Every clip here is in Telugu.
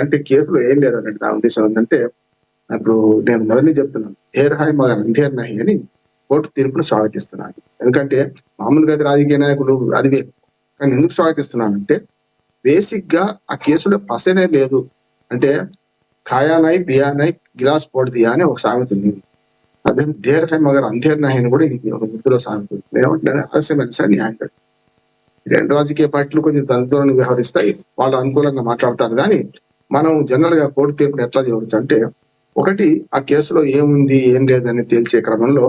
అంటే కేసులో ఏం లేదన్నట్టు నా ఉద్దేశం ఏంటంటే, ఇప్పుడు నేను మొదలు చెప్తున్నాను. హేర్ హాయ్ మగన్ అంధేర్ నహి అని కోర్టు తీర్పును స్వాగతిస్తున్నాను. ఎందుకంటే మామూలుగా అది రాజకీయ నాయకులు అది వేరు. కానీ ఎందుకు స్వాగతిస్తున్నానంటే బేసిక్ గా ఆ కేసులో పసనే లేదు. అంటే ఖాయానై బియానై గిలాస్ పోటు దియా అని ఒక సామెత ఉంది. అదే దేర్ హై మగర్ అంధేర్ నహి అని కూడా ఉర్దూలో సామెత ఉంది. ఏమంటే ఆలస్యమైన న్యాయం. రెండు రాజకీయ పార్టీలు కొంచెం తనతో వ్యవహరిస్తాయి, వాళ్ళు అనుకూలంగా మాట్లాడతారు. కానీ మనం జనరల్ గా కోర్టు తీర్పుని ఎట్లా చేయవచ్చు అంటే, ఒకటి ఆ కేసులో ఏముంది ఏం లేదని తేల్చే క్రమంలో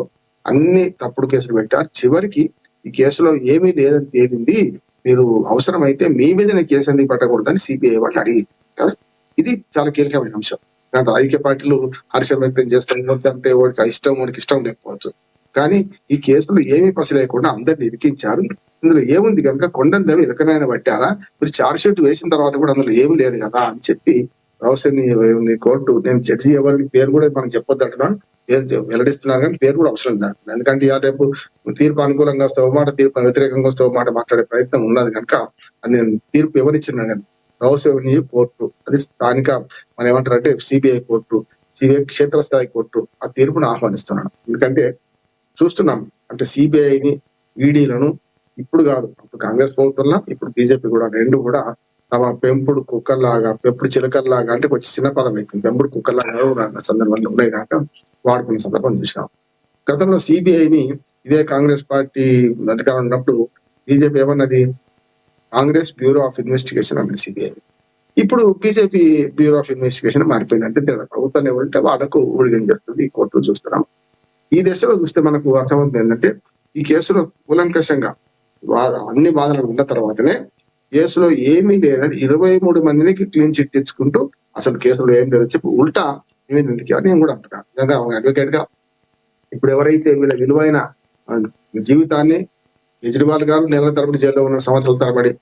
అన్ని తప్పుడు కేసులు పెట్టారు. చివరికి ఈ కేసులో ఏమీ లేదని తేలింది, మీరు అవసరమైతే మీ మీదనే కేసు ఎందుకు పెట్టకూడదని సిబిఐ వాళ్ళు అడిగింది కదా. ఇది చాలా కీలకమైన అంశం. కానీ రాజకీయ పార్టీలు హర్షం వ్యక్తం చేస్తాం అంటే వాడికి ఇష్టం లేకపోవచ్చు. కానీ ఈ కేసులో ఏమీ పసి లేకుండా అందరిని ఇరికించారు. ఇందులో ఏముంది కనుక కొండందవి ఇలకనైనా పట్టారా, మీరు చార్జ్ షీట్ వేసిన తర్వాత కూడా అందులో ఏమి లేదు కదా అని చెప్పి రావుసేని కోర్టు, నేను జడ్జి ఎవరికి పేరు కూడా మనం చెప్పొద్దు అంటున్నాను, పేరు వెల్లడిస్తున్నాను కానీ పేరు కూడా అవసరం లేదు. ఎందుకంటే రేపు తీర్పు అనుకూలంగా వస్తే ఒక మాట, తీర్పు వ్యతిరేకంగా వస్తే ఒక మాట మాట్లాడే ప్రయత్నం ఉన్నది కనుక అది నేను తీర్పు ఎవరిచ్చినా నేను రావుసేని కోర్టు, అది స్థానిక మనం ఏమంటారంటే సిబిఐ కోర్టు, సిబిఐ క్షేత్రస్థాయి కోర్టు ఆ తీర్పును ఆహ్వానిస్తున్నాను. ఎందుకంటే చూస్తున్నాం అంటే సిబిఐని ఈడీలను ఇప్పుడు కాదు, అప్పుడు కాంగ్రెస్ ప్రభుత్వంలో ఇప్పుడు బీజేపీ కూడా రెండు కూడా తమ పెంపుడు కుక్కర్లాగా, పెంపుడు చిలకల్లాగా, అంటే కొంచెం చిన్న పదం అవుతుంది, పెంపుడు కుక్కర్లాగా సందర్భాలు ఉన్నాయి కాక వాడుకున్న సందర్భం చూసాం. గతంలో సిబిఐని ఇదే కాంగ్రెస్ పార్టీ అధికారం ఉన్నప్పుడు బీజేపీ ఏమన్నది, కాంగ్రెస్ బ్యూరో ఆఫ్ ఇన్వెస్టిగేషన్ అన్నది సిబిఐ. ఇప్పుడు బీజేపీ బ్యూరో ఆఫ్ ఇన్వెస్టిగేషన్ మారిపోయిందంటే ప్రభుత్వం ఎవరంటే వాళ్ళకు ఊడిగం చేస్తుంది ఈ కోర్టులు చూస్తున్నాం. ఈ దశలో చూస్తే మనకు అర్థమవుతుంది ఏంటంటే, ఈ కేసులో కూలంకషంగా అన్ని బాధలు ఉన్న తర్వాతనే కేసులో ఏమీ లేదని 23 మందికి క్లీన్ చిట్ తెచ్చుకుంటూ అసలు కేసులో ఏం లేదని చెప్పి ఉల్టా నివేదించి అని నేను కూడా అంటున్నాను. నిజంగా అడ్వకేట్ గా ఇప్పుడు ఎవరైతే వీళ్ళ విలువైన జీవితాన్ని, కేజ్రీవాల్ గారు నెలల తరబడి జైల్లో ఉన్నారు, సంవత్సరాల తరబడి,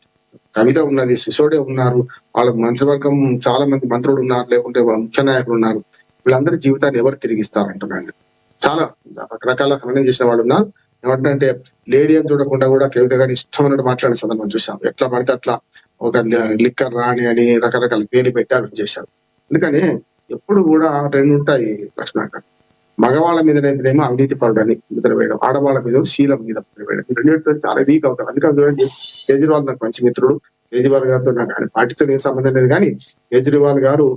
కవిత ఉన్నది, సిసోడే ఉన్నారు, వాళ్ళ మంత్రివర్గం చాలా మంది మంత్రులు ఉన్నారు, లేకుంటే ముఖ్య నాయకులు ఉన్నారు, వీళ్ళందరి జీవితాన్ని ఎవరు తిరిగిస్తారంటున్నాను. చాలా రకరకాల ఖననం చేసిన వాళ్ళు ఉన్నారు. ఏమంటే లేడీ అని చూడకుండా కూడా కవిత గారిని ఇష్టం అన్నట్టు మాట్లాడే సందర్భం చూసాం. ఎట్లా పడితే అట్లా ఒక లిక్కర్ రాణి అని రకరకాల పేర్లు పెట్టారు చేశారు. అందుకని ఎప్పుడు కూడా రెండు ఉంటాయి లక్ష్మణ, మగవాళ్ళ మీదనేమో అవినీతి పరుడని ముద్ర వేయడం, ఆడవాళ్ళ మీద శీలం మీద ముద్ర వేయడం, రెండింటితో చాలా వీక్ అవుతారు. అందుకని కేజ్రీవాల్ నాకు మంచి మిత్రుడు, కేజ్రీవాల్ గారితో నాకు ఆయన పార్టీతో ఏం సంబంధం లేదు. కానీ కేజ్రీవాల్ గారు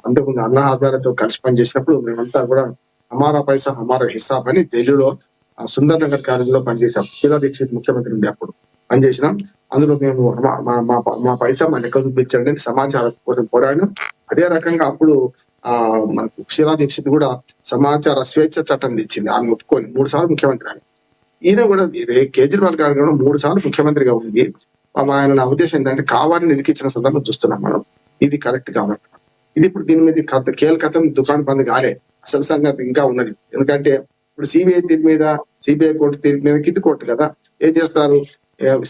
అంతకుముందు అన్నా హజారేతో కలిసి పనిచేసినప్పుడు మేమంతా కూడా హమారా పైసా హమారా హిసాబ్ అని ఢిల్లీలో సుందర్ నగర్ కాలేజీలో పనిచేసాం. శీలా దీక్షిత్ ముఖ్యమంత్రి ఉండే అప్పుడు పనిచేసినాం. అందులో మేము మా పైసా మా లెక్క చూపించండి సమాచారం కోసం పోరాడినాం. అదే రకంగా అప్పుడు మనకు శీలా దీక్షిత్ కూడా సమాచార స్వేచ్ఛ చట్టం తెచ్చింది, ఆమె ఒప్పుకొని 3 సార్లు ముఖ్యమంత్రి అని. ఈయన కూడా కేజ్రీవాల్ గారు కూడా 3 సార్లు ముఖ్యమంత్రిగా ఉంది. ఆయన నా ఉద్దేశం ఏంటంటే కావాలని ఇరికిచ్చిన సందర్భం చూస్తున్నాం మనం. ఇది కరెక్ట్ కాబట్టి ఇది ఇప్పుడు దీని మీద కేల్కతం దుకాణం బంద్ కాలే, అసలు సంగతి ఇంకా ఉన్నది. ఎందుకంటే ఇప్పుడు సిబిఐ తీర్పు మీద, సిబిఐ కోర్టు తీర్పు మీద కింది కోర్టు కదా, ఏం చేస్తారు,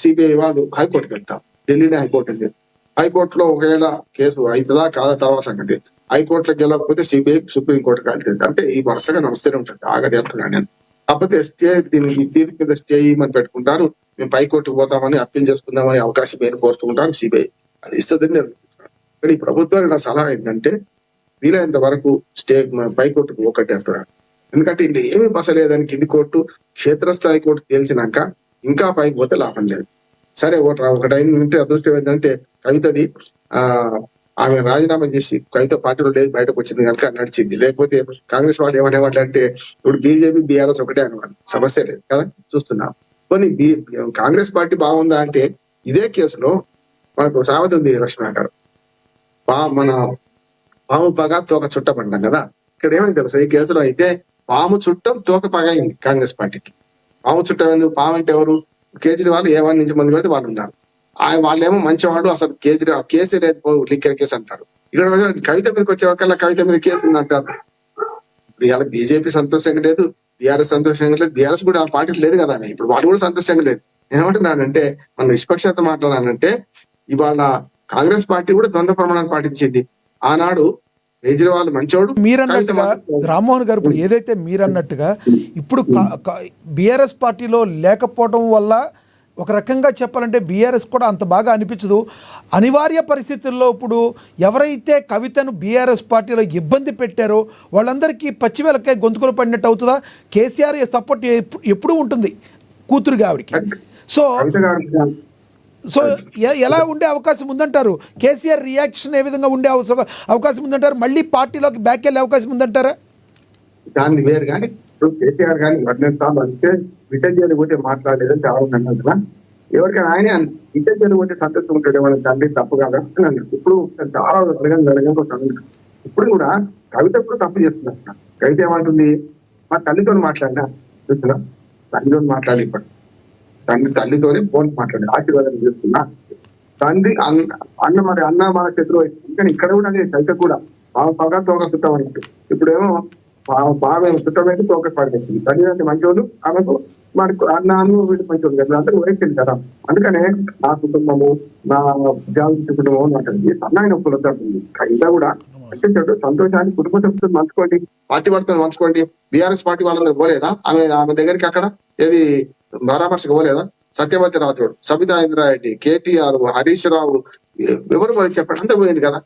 సిబిఐ వాళ్ళు హైకోర్టుకి వెళ్తారు. ఢిల్లీనే హైకోర్టు ఉంది. హైకోర్టులో ఒకవేళ కేసు అవుతుందా కాదా తర్వాత సంగతి. హైకోర్టులో గెలవకపోతే సిబిఐ సుప్రీంకోర్టుకి వెళ్తుంది. అంటే ఈ వరుసగా నడుస్తూనే ఉంటుంది, ఆగది అంటున్నాను నేను. కాకపోతే స్టే దీనికి ఈ తీర్పు మీద స్టే ఇవ్వమని పెట్టుకుంటారు, మేము పైకోర్టుకు పోతామని అప్పీల్ చేసుకుందామని అవకాశం ఏమి కోరుతుంటారు సిబిఐ, అది ఇస్తుందని నేను అనుకుంటున్నాను. కానీ ఈ ప్రభుత్వానికి నా సలహా ఏంటంటే వీలైనంత వరకు స్టే పైకోర్టుకు ఒకటి అంటున్నాను. ఎందుకంటే ఇది ఏమీ బసలేదని కింది కోర్టు, క్షేత్రస్థాయి కోర్టు తేల్చినాక ఇంకా పైకి పోతే లాభం లేదు. సరే ఒకటి అయిందంటే అదృష్టం ఏంటంటే కవితది ఆమె రాజీనామా చేసి కవిత పార్టీలో లేదు బయటకు వచ్చింది కనుక నడిచింది. లేకపోతే కాంగ్రెస్ వాళ్ళు ఏమనేవాళ్ళు అంటే ఇప్పుడు బీజేపీ బీఆర్ఎస్ ఒకటే అనేవాళ్ళు, సమస్య లేదు కదా. చూస్తున్నాం కొన్ని కాంగ్రెస్ పార్టీ బాగుందా అంటే ఇదే కేసులో మనకు సామెత ఉంది లక్ష్మణ గారు, మన పాము పగ తోక చుట్టపడ్డాం కదా. ఇక్కడ ఏమైంది తెలుసా, ఈ కేసులో అయితే పాము చుట్టం తోక పగ అయింది కాంగ్రెస్ పార్టీకి. పాము చుట్టం ఎందుకు, పాము అంటే ఎవరు, కేజ్రీవాల్ ఏ1 నుంచి మంది పెడితే వాళ్ళు ఉన్నారు. వాళ్ళేమో మంచివాడు, అసలు కేసీ లేదు లిక్కర్ కేసు అంటారు. ఇక్కడ కవిత మీదకి వచ్చే ఒకళ్ళ కవిత మీద కేసు ఉంది అంటారు. ఇప్పుడు ఇలా బీజేపీ సంతోషంగా లేదు, బీఆర్ఎస్ సంతోషంగా లేదు, బీఆర్ఎస్ కూడా ఆ పార్టీ లేదు కదా, ఇప్పుడు వాళ్ళు కూడా సంతోషంగా లేదు. ఏమంటున్నానంటే మనం నిష్పక్షత మాట్లాడాలంటే ఇవాళ కాంగ్రెస్ పార్టీ కూడా ద్వంద్వ ప్రమాణాలు పాటించింది. ఆనాడు కేజ్రీవాల్ మంచోడు మీరన్నట్టుగా రామ్మోహన్ గారు, ఇప్పుడు ఏదైతే మీరన్నట్టుగా ఇప్పుడు బీఆర్ఎస్ పార్టీలో లేకపోవడం వల్ల ఒక రకంగా చెప్పాలంటే బీఆర్ఎస్ కూడా అంత బాగా అనిపించదు. అనివార్య పరిస్థితుల్లో ఇప్పుడు ఎవరైతే కవితను బీఆర్ఎస్ పార్టీలో ఇబ్బంది పెట్టారో వాళ్ళందరికీ పచ్చివెలకాయ గొంతుకులు పడినట్టు అవుతుందా? కేసీఆర్ సపోర్ట్ ఎప్పుడూ ఉంటుంది కూతురుగా ఆవిడికి. సో సో ఎలా ఉండే అవకాశం ఉందంటారు? కేసీఆర్ రియాక్షన్ ఏ విధంగా ఉండే అవకాశం ఉందంటారు? మళ్ళీ పార్టీలోకి బ్యాక్ వెళ్ళే అవకాశం ఉందంటారా? దాన్ని వేరు కానీ ఇప్పుడు కేసీఆర్ కానీ వర్ణిస్తాను అంటే విటంజలు పోతే మాట్లాడలేదని ఆవుతున్నాను కదా. ఎవరికైనా ఆయనే విటంజలు పోతే సంతోషం ఉంటాడు వాళ్ళ తండ్రి తప్పు కాదా అని అన్నాడు. ఇప్పుడు చాలా అడగంగా ఇప్పుడు కూడా కవిత కూడా తప్పు చేస్తున్నారు. కవిత ఏమంటుంది, మా తల్లితో మాట్లాడినా చూస్తున్నా, తల్లితో మాట్లాడి ఇప్పుడు తల్లితోనే ఫోన్ మాట్లాడి ఆశీర్వాదం చేస్తున్నా. తండ్రి అన్న మరి అన్న మన శత్రువు అయితే కానీ ఇక్కడ కూడా అదే కవిత కూడా బాగా తోక చుట్టం అన్నట్టు. ఇప్పుడేమో బాగా చుట్టమైతే తోక పడిపోతుంది. తల్లి మంచోళ్ళు, ఆమెకు మనకు అన్నాను వీటి మంచోళ్ళు కదా, అందరూ వయసు కదా. అందుకనే నా కుటుంబము నా జాగ్రత్త కుటుంబం అంటుంది. సన్నాయి నొప్పులు వద్దంటుంది. కవిత కూడా చెడు సంతోషాన్ని కుటుంబ సభ్యులు మంచుకోండి, పార్టీ వారితో మంచుకోండి. బీఆర్ఎస్ పార్టీ వాళ్ళందరూ పోలేదా ఆమె దగ్గరికి? అక్కడ ఏది పరామర్శకు పోలేదా? సత్యవతి రాథోడ్, సబితా ఇంద్రారెడ్డి, కేటీఆర్, హరీష్ రావు, ఎవరు పోయి చెప్పండి, అంతా పోయింది కదా.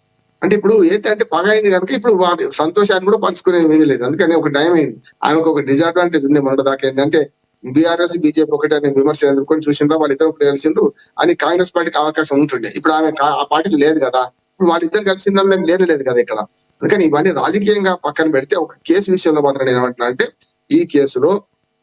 అంటే ఇప్పుడు ఏంటంటే పగ అయింది కనుక ఇప్పుడు వాటి సంతోషాన్ని కూడా పంచుకునే వీలు లేదు. అందుకని ఒక టైం అయింది. ఆమెకు ఒక డిసడ్వాంటేజ్ ఉంది మన దాకా. ఏంటంటే బీఆర్ఎస్ బీజేపీ ఒకటే అనే విమర్శలు ఎదుర్కొని చూసిండ్రా, వాళ్ళిద్దరు ఇప్పుడు కలిసిండ్రు అని కాంగ్రెస్ పార్టీకి అవకాశం ఉంటుండే. ఇప్పుడు ఆమె ఆ పార్టీకి లేదు కదా. ఇప్పుడు వాళ్ళిద్దరు కలిసిందని మేము లేదు కదా ఇక్కడ. అందుకని ఇవన్నీ రాజకీయంగా పక్కన పెడితే ఒక కేసు విషయంలో మాత్రం నేను ఏమంటున్నా అంటే, ఈ కేసులో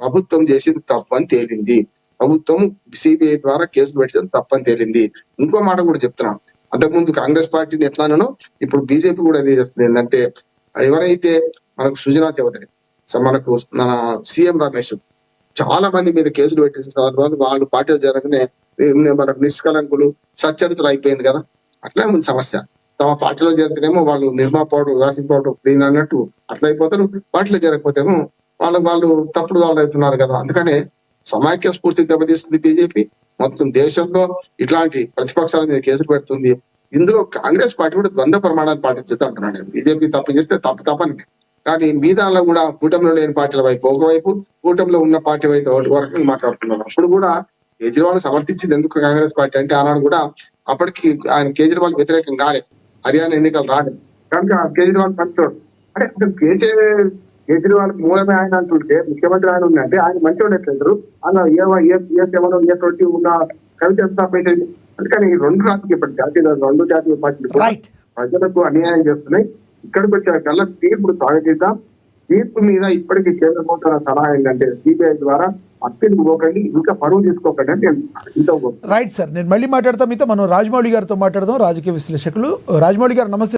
ప్రభుత్వం చేసింది తప్పని తేలింది. ప్రభుత్వం సిబిఐ ద్వారా కేసులు పెట్టడం తప్పని తేలింది. ఇంకో మాట కూడా చెప్తున్నాం, అంతకుముందు కాంగ్రెస్ పార్టీని ఎట్లానో ఇప్పుడు బీజేపీ కూడా అదే చెప్తుంది. ఏంటంటే ఎవరైతే మనకు సుజనా చౌదరి, మనకు మన సీఎం రమేష్ చాలా మంది మీద కేసులు పెట్టేసిన సందర్భాలు వాళ్ళు పార్టీలు జరగనే మనకు నిష్కలంకులు సచ్చరితులు అయిపోయింది కదా. అట్లా ఉంది సమస్య. తమ పార్టీలో జరిగితేనేమో వాళ్ళు నిర్మా పౌడర్, వాషింగ్ పౌడర్ క్లీన్ అన్నట్టు అట్లా అయిపోతారు. పార్టీలో జరగకపోతేమో వాళ్ళు తప్పుడు వాళ్ళు అవుతున్నారు కదా. అందుకనే సమాఖ్య స్ఫూర్తి దెబ్బతీస్తుంది బీజేపీ. మొత్తం దేశంలో ఇట్లాంటి ప్రతిపక్షాల మీద కేసులు పెడుతుంది. ఇందులో కాంగ్రెస్ పార్టీ కూడా ద్వంద్వ ప్రమాణాలు పాటించదు అంటున్నాను. బీజేపీ తప్పు చేస్తే తప్పని, కానీ మీ దానిలో కూడా కూటమిలో లేని పార్టీల వైపు ఒకవైపు, కూటమిలో ఉన్న పార్టీ వైపు వరకు మాట్లాడుతున్నారు. అప్పుడు కూడా కేజ్రీవాల్ సమర్థించింది ఎందుకు కాంగ్రెస్ పార్టీ అంటే, ఆనాడు కూడా అప్పటికి ఆయన కేజ్రీవాల్ వ్యతిరేకం కాలేదు, హర్యానా ఎన్నికలు రాలేదు కనుక కేజ్రీవాల్ పంచాడు. అంటే అసలు కేజ్రీవాల్ మూలమే ఆయన అంటుంటే ముఖ్యమంత్రి ఆయన ఉందంటే ఆయన మంచివాడు ఎట్లంటారు అలా ఏ20 ఉన్న కవిత ఎంత పెట్టింది. అందుకని ఈ రెండు రాజకీయ పార్టీలు కూడా ప్రజలకు అన్యాయం చేస్తున్నాయి. ఇక్కడికి వచ్చే కల్లా తీర్పుడు స్వాగతిద్దాం. తీర్పు మీద ఇప్పటికీ కేంద్ర ప్రభుత్వం సలహా ఏంటంటే సిబిఐ ద్వారా అప్పీలు పోకండి, ఇంకా పరువు తీసుకోకండి అంటే ఇంత. రైట్ సార్, నేను మళ్ళీ మాట్లాడతాం మీతో. మనం రాజమౌళి గారితో మాట్లాడదాం, రాజకీయ విశ్లేషకులు. రాజమౌళి గారు నమస్తే.